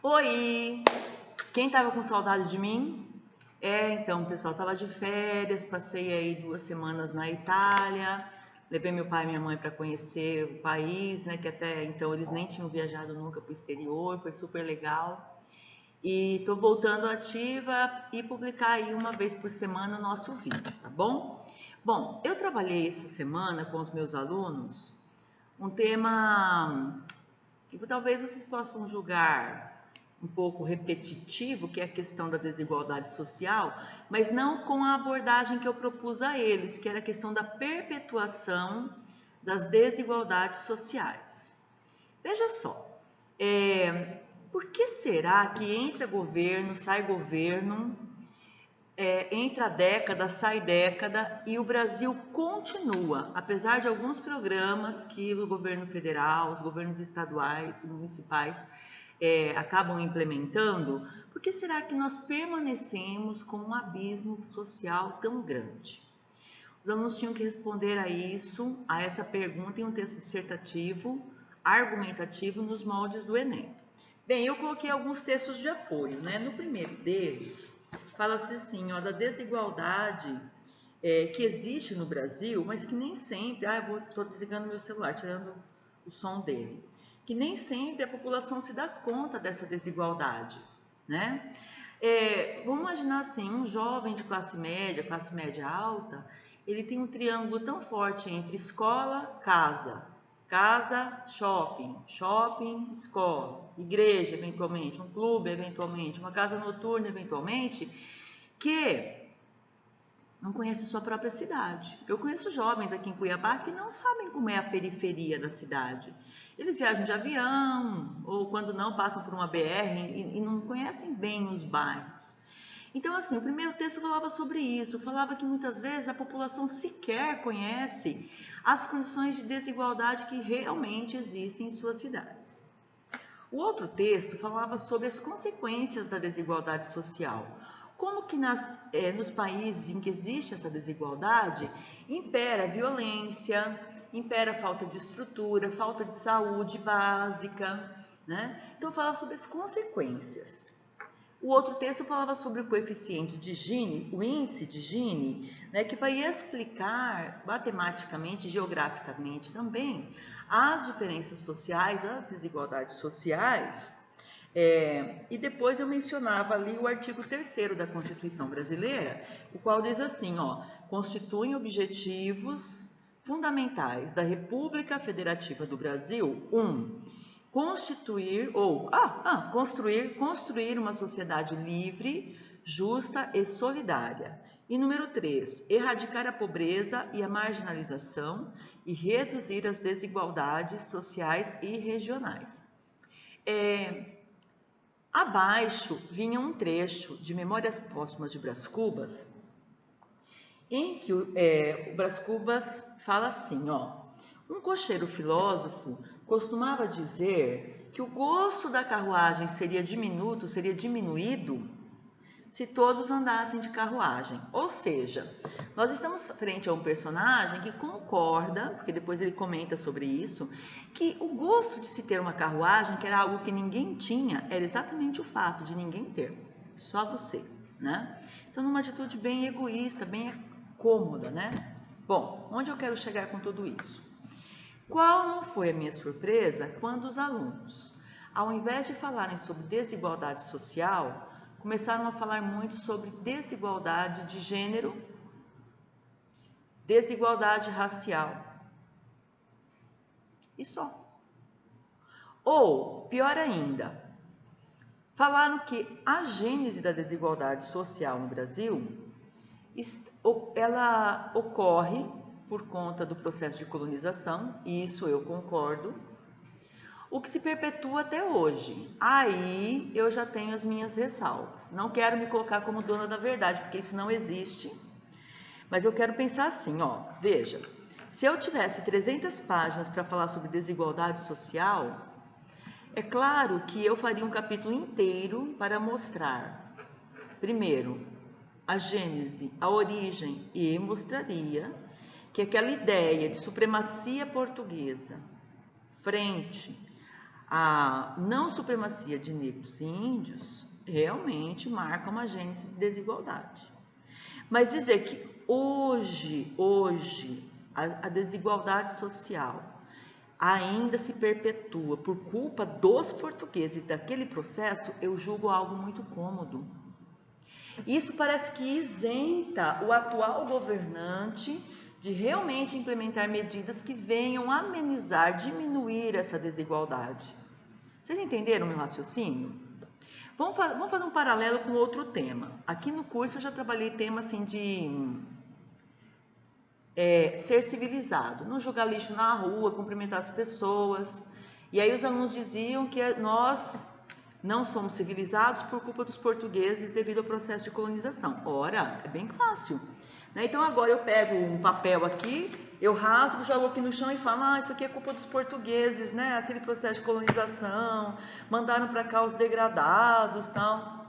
Oi! Quem tava com saudade de mim? Então, pessoal, tava de férias, passei aí 2 semanas na Itália, levei meu pai e minha mãe para conhecer o país, né, que até então eles nem tinham viajado nunca para o exterior, foi super legal. E tô voltando ativa e publicar aí 1 vez por semana o nosso vídeo, tá bom? Bom, eu trabalhei essa semana com os meus alunos um tema que talvez vocês possam julgar um pouco repetitivo, que é a questão da desigualdade social, mas não com a abordagem que eu propus a eles, que era a questão da perpetuação das desigualdades sociais. Veja só, por que será que entra governo, sai governo, entra década, sai década e o Brasil continua, apesar de alguns programas que o governo federal, os governos estaduais e municipais acabam implementando, por que será que nós permanecemos com um abismo social tão grande? Os alunos tinham que responder a essa pergunta em um texto dissertativo, argumentativo, nos moldes do Enem. Bem, eu coloquei alguns textos de apoio, né? No primeiro deles, fala-se assim, ó, da desigualdade que existe no Brasil, mas que nem sempre... estou desligando meu celular, tirando o som dele. Que nem sempre a população se dá conta dessa desigualdade, né? Vamos imaginar assim, um jovem de classe média alta, ele tem um triângulo tão forte entre escola, casa, shopping, shopping, escola, igreja, eventualmente, um clube, eventualmente, uma casa noturna, eventualmente, que não conhece sua própria cidade. Eu conheço jovens aqui em Cuiabá que não sabem como é a periferia da cidade. Eles viajam de avião, ou quando não, passam por uma BR e não conhecem bem os bairros. Então, assim, o primeiro texto falava sobre isso, falava que muitas vezes a população sequer conhece as condições de desigualdade que realmente existem em suas cidades. O outro texto falava sobre as consequências da desigualdade social. Como que nos países em que existe essa desigualdade, impera a violência, impera a falta de estrutura, falta de saúde básica, né? Então, falava sobre as consequências. O outro texto falava sobre o coeficiente de Gini, o índice de Gini, né, que vai explicar matematicamente, geograficamente também, as diferenças sociais, as desigualdades sociais. E depois eu mencionava ali o artigo 3º da Constituição Brasileira, o qual diz assim, ó, constituem objetivos fundamentais da República Federativa do Brasil, construir uma sociedade livre, justa e solidária. E número 3, erradicar a pobreza e a marginalização e reduzir as desigualdades sociais e regionais. Abaixo vinha um trecho de Memórias Póstumas de Brás Cubas, em que o Brás Cubas fala assim, ó, um cocheiro filósofo costumava dizer que o gosto da carruagem seria diminuído se todos andassem de carruagem. Ou seja, nós estamos frente a um personagem que concorda, porque depois ele comenta sobre isso, que o gosto de se ter uma carruagem, que era algo que ninguém tinha, era exatamente o fato de ninguém ter, só você, né? Então, numa atitude bem egoísta, bem cômoda, né? Bom, onde eu quero chegar com tudo isso? Qual não foi a minha surpresa quando os alunos, ao invés de falarem sobre desigualdade social, começaram a falar muito sobre desigualdade de gênero, desigualdade racial. E só. Ou, pior ainda, falaram que a gênese da desigualdade social no Brasil, ela ocorre por conta do processo de colonização, e isso eu concordo, o que se perpetua até hoje. Aí eu já tenho as minhas ressalvas. Não quero me colocar como dona da verdade, porque isso não existe, mas eu quero pensar assim, ó, veja, se eu tivesse 300 páginas para falar sobre desigualdade social, é claro que eu faria um capítulo inteiro para mostrar, primeiro, a gênese, a origem, e mostraria que aquela ideia de supremacia portuguesa frente a não supremacia de negros e índios realmente marca uma gênese de desigualdade. Mas dizer que hoje a desigualdade social ainda se perpetua por culpa dos portugueses e daquele processo, eu julgo algo muito cômodo. Isso parece que isenta o atual governante de realmente implementar medidas que venham amenizar, diminuir essa desigualdade. Vocês entenderam o meu raciocínio? Vamos fazer um paralelo com outro tema. Aqui no curso eu já trabalhei tema assim de ser civilizado, não jogar lixo na rua, cumprimentar as pessoas. E aí os alunos diziam que nós não somos civilizados por culpa dos portugueses devido ao processo de colonização. Ora, é bem fácil. Então agora eu pego um papel aqui, eu rasgo, jogo aqui no chão e falo, isso aqui é culpa dos portugueses, né? Aquele processo de colonização, mandaram para cá os degradados, tal.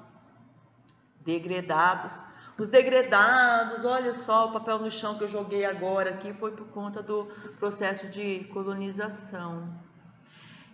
Degredados. Os degredados, olha só o papel no chão que eu joguei agora aqui, foi por conta do processo de colonização.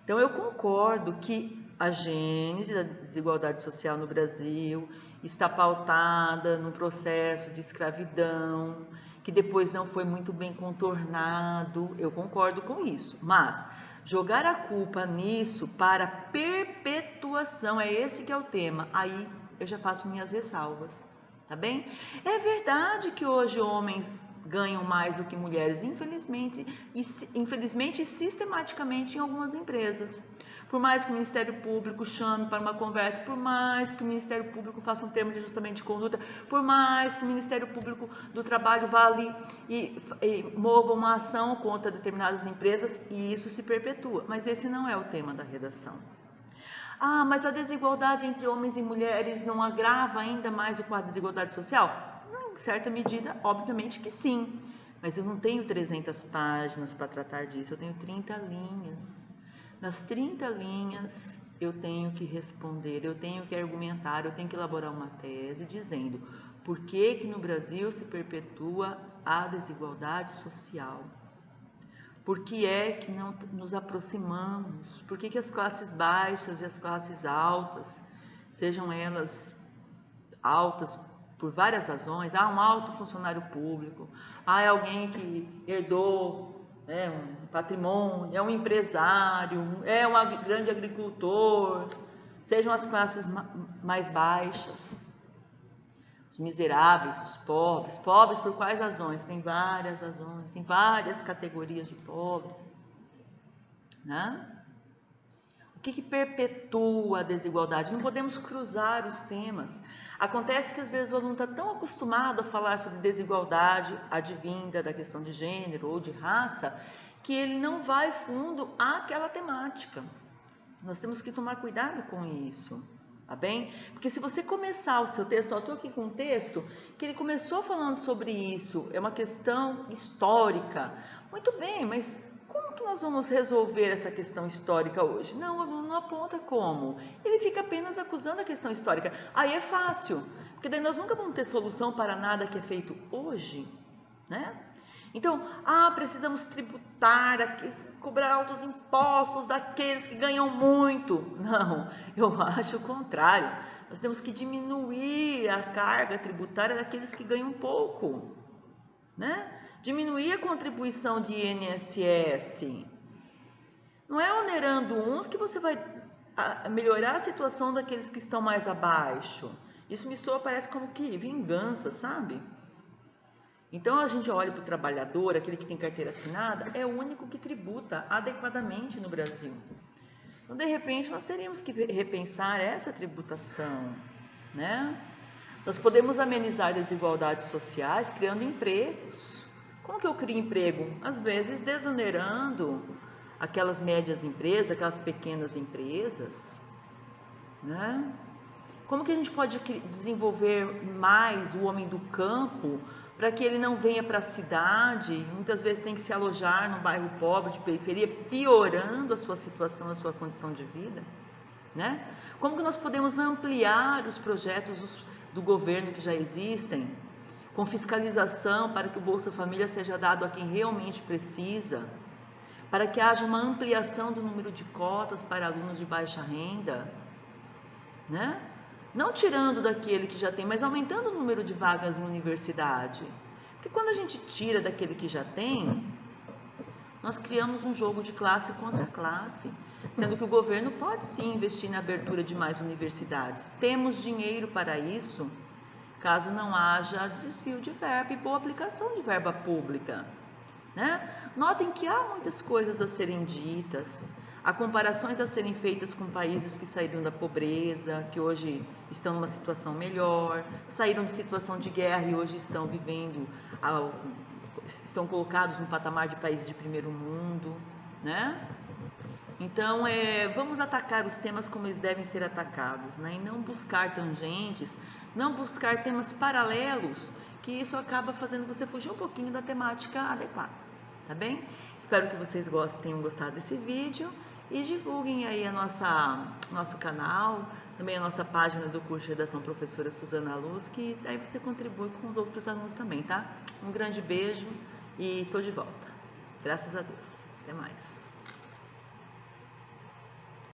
Então eu concordo que a gênese da desigualdade social no Brasil está pautada no processo de escravidão, que depois não foi muito bem contornado, eu concordo com isso, mas jogar a culpa nisso para perpetuação, é esse que é o tema, aí eu já faço minhas ressalvas, tá bem? É verdade que hoje homens ganham mais do que mulheres, infelizmente e sistematicamente em algumas empresas. Por mais que o Ministério Público chame para uma conversa, por mais que o Ministério Público faça um termo de ajustamento de conduta, por mais que o Ministério Público do Trabalho vá ali e mova uma ação contra determinadas empresas, e isso se perpetua. Mas esse não é o tema da redação. Mas a desigualdade entre homens e mulheres não agrava ainda mais o quadro de desigualdade social? Em certa medida, obviamente que sim. Mas eu não tenho 300 páginas para tratar disso, eu tenho 30 linhas. Nas 30 linhas, eu tenho que responder, eu tenho que argumentar, eu tenho que elaborar uma tese dizendo por que no Brasil se perpetua a desigualdade social. Por que é que não nos aproximamos? Por que as classes baixas e as classes altas, sejam elas altas por várias razões, um alto funcionário público, é alguém que herdou um patrimônio, é um empresário, é um grande agricultor, sejam as classes mais baixas, os miseráveis, os pobres. Pobres por quais razões? Tem várias razões, tem várias categorias de pobres, né? O que perpetua a desigualdade? Não podemos cruzar os temas. Acontece que às vezes o aluno está tão acostumado a falar sobre desigualdade advinda da questão de gênero ou de raça, que ele não vai fundo àquela temática. Nós temos que tomar cuidado com isso, tá bem? Porque se você começar o seu texto, eu estou aqui com um texto que ele começou falando sobre isso, é uma questão histórica. Muito bem, mas como que nós vamos resolver essa questão histórica hoje? Não, o aluno não aponta como. Ele fica apenas acusando a questão histórica. Aí é fácil, porque daí nós nunca vamos ter solução para nada que é feito hoje, né? Então, precisamos tributar, cobrar altos impostos daqueles que ganham muito. Não, eu acho o contrário. Nós temos que diminuir a carga tributária daqueles que ganham pouco, né? Diminuir a contribuição de INSS. Não é onerando uns que você vai melhorar a situação daqueles que estão mais abaixo. Isso me soa, parece como que vingança, sabe? Então a gente olha para o trabalhador, aquele que tem carteira assinada, é o único que tributa adequadamente no Brasil. Então, de repente, nós teríamos que repensar essa tributação, né? Nós podemos amenizar desigualdades sociais criando empregos. Como que eu crio emprego? Às vezes desonerando aquelas médias empresas, aquelas pequenas empresas, né? Como que a gente pode desenvolver mais o homem do campo para que ele não venha para a cidade, muitas vezes tem que se alojar num bairro pobre de periferia, piorando a sua situação, a sua condição de vida, né? Como que nós podemos ampliar os projetos do governo que já existem, com fiscalização para que o Bolsa Família seja dado a quem realmente precisa? para que haja uma ampliação do número de cotas para alunos de baixa renda, né? Não tirando daquele que já tem, mas aumentando o número de vagas em universidade. Porque quando a gente tira daquele que já tem, nós criamos um jogo de classe contra classe, sendo que o governo pode sim investir na abertura de mais universidades. Temos dinheiro para isso, caso não haja desvio de verba e boa aplicação de verba pública, né? Notem que há muitas coisas a serem ditas, há comparações a serem feitas com países que saíram da pobreza, que hoje estão numa situação melhor, saíram de situação de guerra e hoje estão vivendo, estão colocados no patamar de países de primeiro mundo, né? Então, vamos atacar os temas como eles devem ser atacados, né? E não buscar tangentes, não buscar temas paralelos, que isso acaba fazendo você fugir um pouquinho da temática adequada, tá bem? Espero que vocês tenham gostado desse vídeo e divulguem aí nosso canal, também a nossa página do curso de redação Professora Suzana Luz, que aí você contribui com os outros alunos também, tá? Um grande beijo e tô de volta. Graças a Deus. Até mais.